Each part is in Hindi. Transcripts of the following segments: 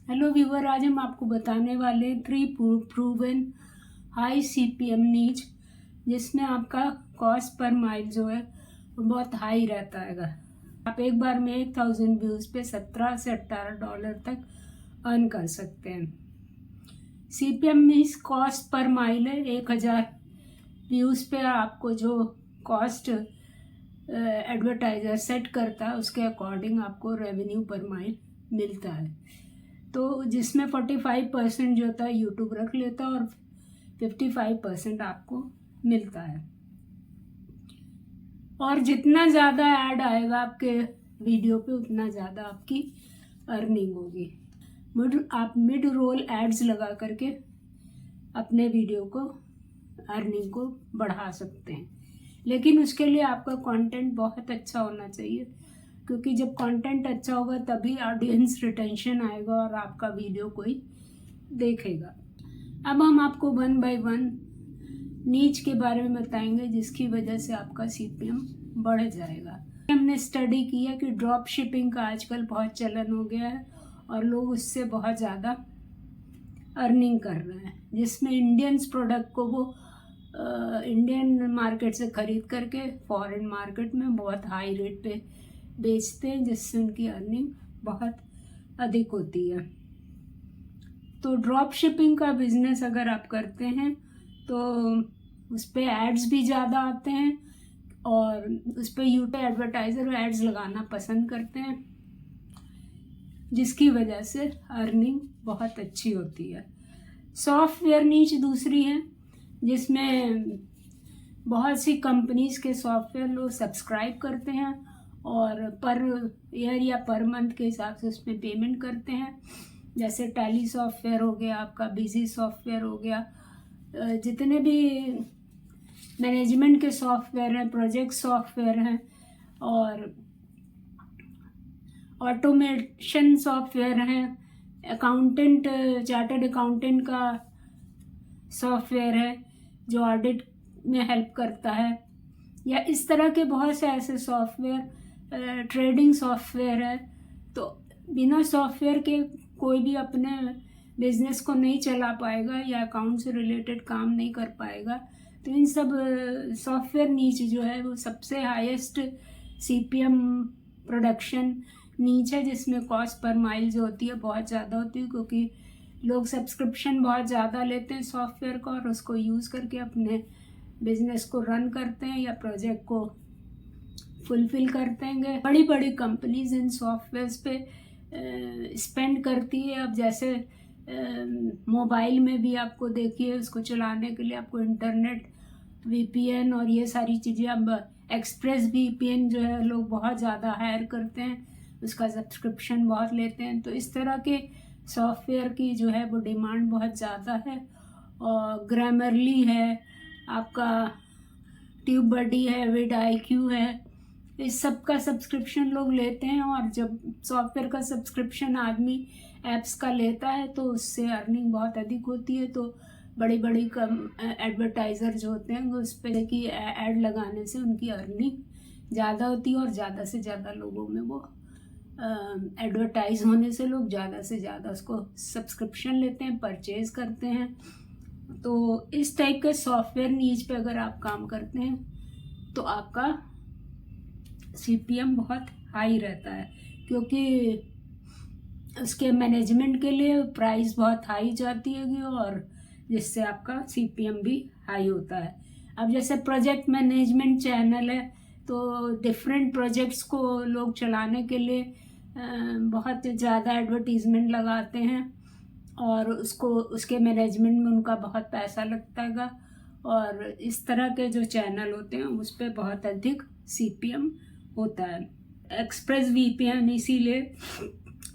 हेलो व्यूवर, आज हम आपको बताने वाले हैं 3 प्रूवन हाई सीपीएम नीच, जिसमें आपका कॉस्ट पर माइल जो है वो बहुत हाई रहता है। आप एक बार में 1000 व्यूज़ पे 17 से 18 डॉलर तक अर्न कर सकते हैं। CPM means cost per mile है। 1000 व्यूज़ पे आपको जो कॉस्ट एडवर्टाइज़र सेट करता है उसके अकॉर्डिंग आपको रेवेन्यू पर माइल मिलता है। तो जिसमें 45% जो होता है यूट्यूब रख लेता है और 55% आपको मिलता है। और जितना ज़्यादा ऐड आएगा आपके वीडियो पे उतना ज़्यादा आपकी अर्निंग होगी। आप मिड रोल एड्स लगा करके अपने वीडियो को अर्निंग को बढ़ा सकते हैं, लेकिन उसके लिए आपका कंटेंट बहुत अच्छा होना चाहिए, क्योंकि जब कंटेंट अच्छा होगा तभी ऑडियंस रिटेंशन आएगा और आपका वीडियो कोई देखेगा। अब हम आपको 1 बाय 1 नीच के बारे में बताएंगे, जिसकी वजह से आपका सीपीएम बढ़ जाएगा। हमने स्टडी की है कि ड्रॉप शिपिंग का आजकल बहुत चलन हो गया है और लोग उससे बहुत ज़्यादा अर्निंग कर रहे हैं, जिसमें इंडियंस प्रोडक्ट को वो इंडियन मार्केट से ख़रीद करके फॉरेन मार्केट में बहुत हाई रेट पे बेचते हैं, जिससे उनकी अर्निंग बहुत अधिक होती है। तो ड्रॉप शिपिंग का बिजनेस अगर आप करते हैं तो उस पर एड्स भी ज़्यादा आते हैं और उस पर यूट्यूब एडवर्टाइज़र एड्स लगाना पसंद करते हैं, जिसकी वजह से अर्निंग बहुत अच्छी होती है। सॉफ्टवेयर नीच दूसरी है, जिसमें बहुत सी कंपनीज़ के सॉफ्टवेयर लोग सब्सक्राइब करते हैं और पर ईयर या पर मंथ के हिसाब से उसमें पेमेंट करते हैं। जैसे टैली सॉफ्टवेयर हो गया, आपका बिजी सॉफ्टवेयर हो गया, जितने भी मैनेजमेंट के सॉफ्टवेयर हैं, प्रोजेक्ट सॉफ्टवेयर हैं और ऑटोमेशन सॉफ्टवेयर हैं, अकाउंटेंट चार्टर्ड अकाउंटेंट का सॉफ्टवेयर है जो ऑडिट में हेल्प करता है, या इस तरह के बहुत से ऐसे सॉफ्टवेयर, ट्रेडिंग सॉफ्टवेयर है। तो बिना सॉफ्टवेयर के कोई भी अपने बिजनेस को नहीं चला पाएगा या अकाउंट से रिलेटेड काम नहीं कर पाएगा। तो इन सब सॉफ्टवेयर नीच जो है वो सबसे हाईएस्ट सीपीएम प्रोडक्शन नीच है, जिसमें कॉस्ट पर माइल जो होती है बहुत ज़्यादा होती है, क्योंकि लोग सब्सक्रिप्शन बहुत ज़्यादा लेते हैं सॉफ्टवेयर का और उसको यूज़ करके अपने बिजनेस को रन करते हैं या प्रोजेक्ट को फुलफिल करते हैं। बड़ी बड़ी कंपनीज इन सॉफ्टवेयर्स पे स्पेंड करती है। अब जैसे मोबाइल में भी आपको देखिए, उसको चलाने के लिए आपको इंटरनेट, वीपीएन और ये सारी चीज़ें, अब एक्सप्रेस वीपीएन जो है लोग बहुत ज़्यादा हायर करते हैं, उसका सब्सक्रिप्शन बहुत लेते हैं। तो इस तरह के सॉफ्टवेयर की जो है वो डिमांड बहुत ज़्यादा है। और ग्रामरली है, आपका ट्यूबबडी है, विडआईक्यू है, इस सब का सब्सक्रिप्शन लोग लेते हैं। और जब सॉफ्टवेयर का सब्सक्रिप्शन आदमी ऐप्स का लेता है तो उससे अर्निंग बहुत अधिक होती है। तो बड़ी बड़ी एडवर्टाइज़र जो होते हैं वो उस पर की ऐड लगाने से उनकी अर्निंग ज़्यादा होती है और ज़्यादा से ज़्यादा लोगों में वो एडवर्टाइज होने से लोग ज़्यादा से ज़्यादा उसको सब्सक्रिप्शन लेते हैं, परचेज करते हैं। तो इस टाइप के सॉफ्टवेयर नीच पे अगर आप काम करते हैं तो आपका सीपीएम बहुत हाई रहता है, क्योंकि उसके मैनेजमेंट के लिए प्राइस बहुत हाई जाती है और जिससे आपका सीपीएम भी हाई होता है। अब जैसे प्रोजेक्ट मैनेजमेंट चैनल है, तो डिफरेंट प्रोजेक्ट्स को लोग चलाने के लिए बहुत ज़्यादा एडवर्टीज़मेंट लगाते हैं और उसको उसके मैनेजमेंट में उनका बहुत पैसा लगता है। और इस तरह के जो चैनल होते हैं उस पर बहुत अधिक सीपीएम होता है। एक्सप्रेस वीपीएन इसीलिए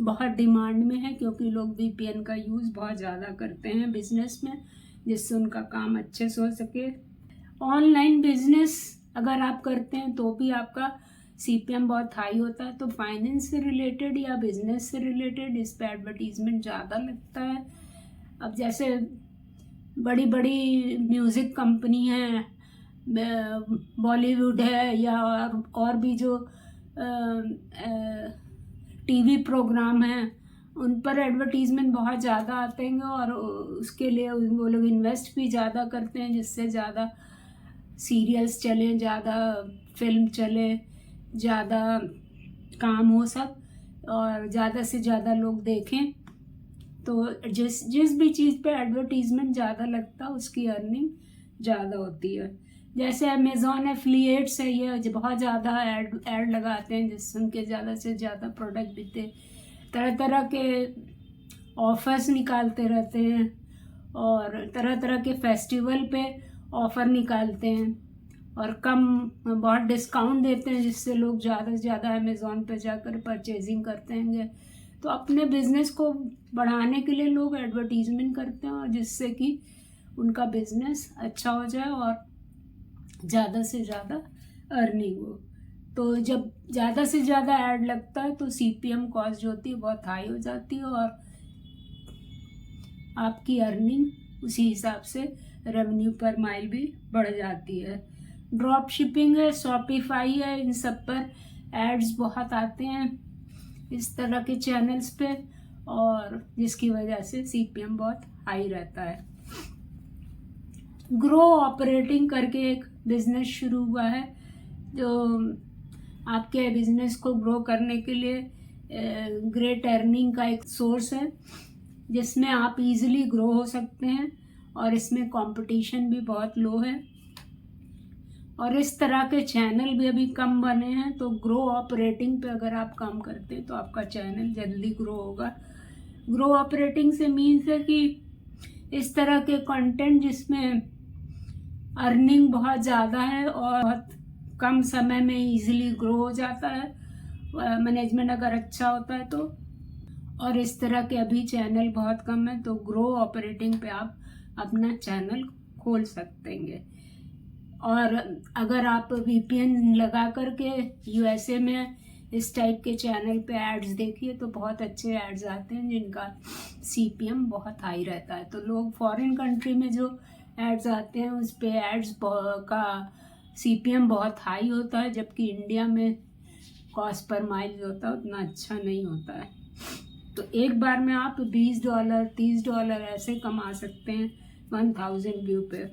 बहुत डिमांड में है, क्योंकि लोग वीपीएन का यूज़ बहुत ज़्यादा करते हैं बिजनेस में, जिससे उनका काम अच्छे से हो सके। ऑनलाइन बिजनेस अगर आप करते हैं तो भी आपका सीपीएम बहुत हाई होता है। तो फाइनेंस से रिलेटेड या बिजनेस से रिलेटेड इस पर एडवर्टीजमेंट ज़्यादा लगता है। अब जैसे बड़ी बड़ी म्यूज़िक कंपनी है, बॉलीवुड है, या और भी जो टीवी प्रोग्राम हैं उन पर एडवर्टीज़मेंट बहुत ज़्यादा आते हैं और उसके लिए वो लोग इन्वेस्ट भी ज़्यादा करते हैं, जिससे ज़्यादा सीरियल्स चलें, ज़्यादा फिल्म चले, ज़्यादा काम हो सब, और ज़्यादा से ज़्यादा लोग देखें। तो जिस भी चीज़ पे एडवर्टीज़मेंट ज़्यादा लगता है उसकी अर्निंग ज़्यादा होती है। जैसे अमेज़ॉन एफिलिएट्स है, ये बहुत ज़्यादा ऐड लगाते हैं जिससे उनके ज़्यादा से ज़्यादा प्रोडक्ट बिकते, तरह तरह के ऑफ़र्स निकालते रहते हैं और तरह तरह के फेस्टिवल पे ऑफ़र निकालते हैं और बहुत डिस्काउंट देते हैं, जिससे लोग ज़्यादा से ज़्यादा अमेज़ॉन पे जाकर परचेजिंग करते हैं। तो अपने बिज़नेस को बढ़ाने के लिए लोग एडवर्टीज़मेंट करते हैं और जिससे कि उनका बिज़नेस अच्छा हो जाए और ज़्यादा से ज़्यादा अर्निंग हो। तो जब ज़्यादा से ज़्यादा ऐड लगता है तो CPM कॉस्ट जो होती है बहुत हाई हो जाती है और आपकी अर्निंग उसी हिसाब से रेवेन्यू पर माइल भी बढ़ जाती है। ड्रॉप शिपिंग है, शॉपिफाई है, इन सब पर एड्स बहुत आते हैं इस तरह के चैनल्स पे, और जिसकी वजह से CPM बहुत हाई रहता है। ग्रो ऑपरेटिंग करके एक बिज़नेस शुरू हुआ है जो आपके बिज़नेस को ग्रो करने के लिए ग्रेट अर्निंग का एक सोर्स है, जिसमें आप इजीली ग्रो हो सकते हैं और इसमें कंपटीशन भी बहुत लो है और इस तरह के चैनल भी अभी कम बने हैं। तो ग्रो ऑपरेटिंग पे अगर आप काम करते हैं तो आपका चैनल जल्दी ग्रो होगा। ग्रो ऑपरेटिंग से मीन्स है कि इस तरह के कंटेंट जिसमें अर्निंग बहुत ज़्यादा है और बहुत कम समय में इजीली ग्रो हो जाता है, मैनेजमेंट अगर अच्छा होता है तो, और इस तरह के अभी चैनल बहुत कम है। तो ग्रो ऑपरेटिंग पे आप अपना चैनल खोल सकते हैं। और अगर आप VPN लगा करके USA में इस टाइप के चैनल पे एड्स देखिए तो बहुत अच्छे एड्स आते हैं जिनका CPM बहुत हाई रहता है। तो लोग फॉरेन कंट्री में जो एड्स आते हैं उस पे एड्स का CPM बहुत हाई होता है, जबकि इंडिया में कॉस्ट पर माइल जो होता है उतना अच्छा नहीं होता है। तो एक बार में आप $20 $30 ऐसे कमा सकते हैं 1000 व्यू पे।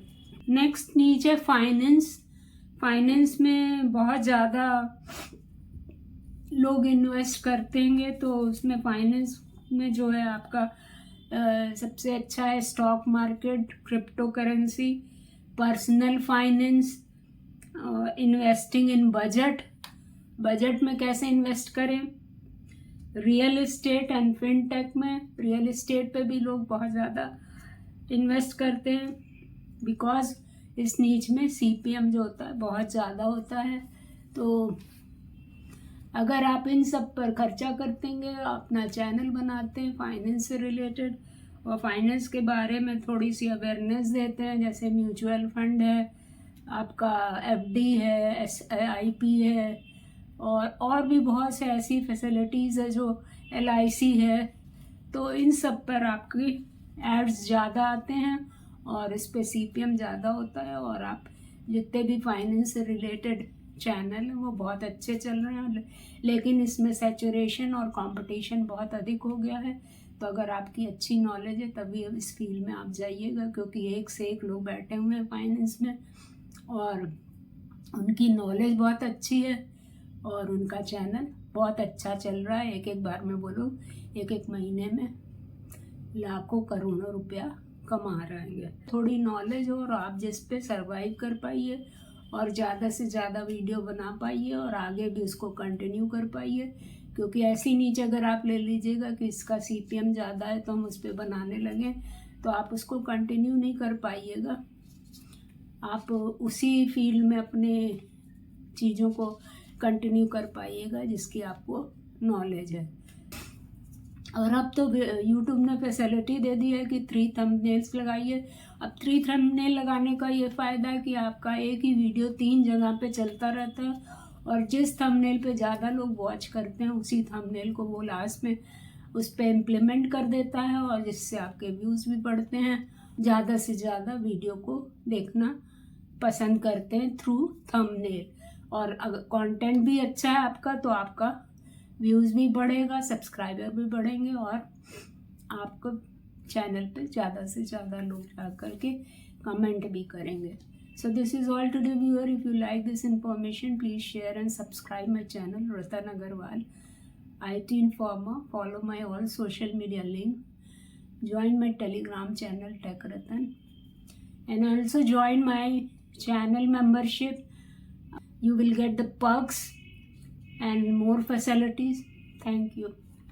नेक्स्ट नीचे फाइनेंस में बहुत ज़्यादा लोग इन्वेस्ट करते हैं। तो उसमें फाइनेंस में जो है आपका सबसे अच्छा है stock market, crypto currency, personal finance, investing in budget में कैसे इन्वेस्ट करें, रियल एस्टेट एंड फिनटेक में रियल एस्टेट पे भी लोग बहुत ज़्यादा इन्वेस्ट करते हैं बिकॉज इस नीच में CPM जो होता है बहुत ज़्यादा होता है। तो अगर आप इन सब पर खर्चा करते हैं, अपना चैनल बनाते हैं फाइनेंस से रिलेटेड और फाइनेंस के बारे में थोड़ी सी अवेयरनेस देते हैं, जैसे म्यूचुअल फंड है, आपका FD है, SIP है और भी बहुत से ऐसी फैसिलिटीज़ है जो LIC है। तो इन सब पर आपकी एड्स ज़्यादा आते हैं और इस पे CPM ज़्यादा होता है और आप जितने भी फाइनेंस से रिलेटेड चैनल हैं वो बहुत अच्छे चल रहे हैं, लेकिन इसमें सैचुरेशन और कंपटीशन बहुत अधिक हो गया है। तो अगर आपकी अच्छी नॉलेज है तभी इस फील्ड में आप जाइएगा, क्योंकि एक से एक लोग बैठे हुए हैं फाइनेंस में और उनकी नॉलेज बहुत अच्छी है और उनका चैनल बहुत अच्छा चल रहा है। एक बार में वो लोग एक महीने में लाखों करोड़ों रुपया कमा रहे हैं। थोड़ी नॉलेज हो और आप जिस पे सरवाइव कर पाइए और ज़्यादा से ज़्यादा वीडियो बना पाइए और आगे भी उसको कंटिन्यू कर पाइए, क्योंकि ऐसी नीचे अगर आप ले लीजिएगा कि इसका CPM ज़्यादा है तो हम उस पर बनाने लगें तो आप उसको कंटिन्यू नहीं कर पाइएगा। आप उसी फील्ड में अपने चीज़ों को कंटिन्यू कर पाइएगा जिसकी आपको नॉलेज है। और अब तो YouTube ने फैसिलिटी दे दी है कि 3 थंबनेल्स लगाइए। अब 3 थंबनेल लगाने का ये फ़ायदा है कि आपका एक ही वीडियो 3 जगह पे चलता रहता है और जिस थंबनेल पे ज़्यादा लोग वॉच करते हैं उसी थंबनेल को वो लास्ट में उस पर इम्प्लीमेंट कर देता है और जिससे आपके व्यूज़ भी बढ़ते हैं। ज़्यादा से ज़्यादा वीडियो को देखना पसंद करते हैं थ्रू थंबनेल, और अगर कंटेंट भी अच्छा है आपका तो आपका व्यूज़ भी बढ़ेगा, सब्सक्राइबर भी बढ़ेंगे और आपको चैनल पे ज़्यादा से ज़्यादा लोग जा करके कमेंट भी करेंगे. So this is all today viewer. If you like this information, please share and subscribe my channel Ratan Agarwal, IT Informer. Follow my all social media link. Join my Telegram channel Tech Ratan, and also join my channel membership. You will get the perks and more facilities. Thank you.